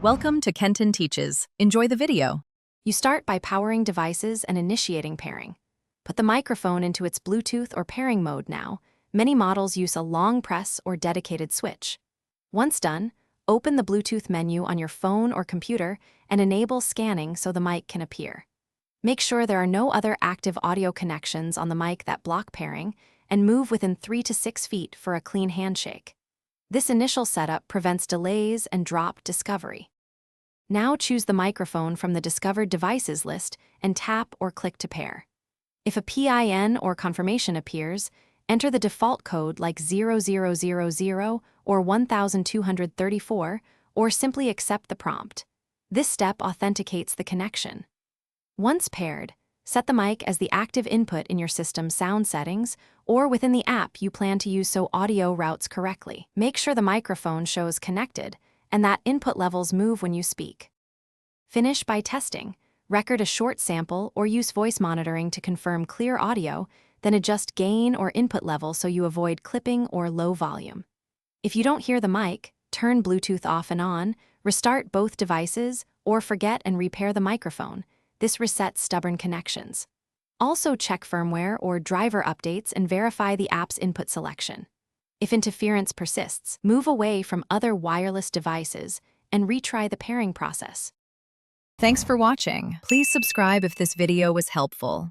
Welcome to Kenton Teaches. Enjoy the video. You start by powering devices and initiating pairing. Put the microphone into its Bluetooth or pairing mode now. Many models use a long press or dedicated switch. Once done, open the Bluetooth menu on your phone or computer and enable scanning so the mic can appear. Make sure there are no other active audio connections on the mic that block pairing, and move within 3 to 6 feet for a clean handshake. This initial setup prevents delays and drop discovery. Now choose the microphone from the Discovered Devices list and tap or click to pair. If a PIN or confirmation appears, enter the default code like 0000 or 1234, or simply accept the prompt. This step authenticates the connection. Once paired, set the mic as the active input in your system's sound settings or within the app you plan to use so audio routes correctly. Make sure the microphone shows connected and that input levels move when you speak. Finish by testing. Record a short sample or use voice monitoring to confirm clear audio, then adjust gain or input level so you avoid clipping or low volume. If you don't hear the mic, turn Bluetooth off and on, restart both devices, or forget and repair the microphone. This resets stubborn connections. Also check firmware or driver updates and verify the app's input selection. If interference persists, move away from other wireless devices and retry the pairing process. Thanks for watching. Please subscribe if this video was helpful.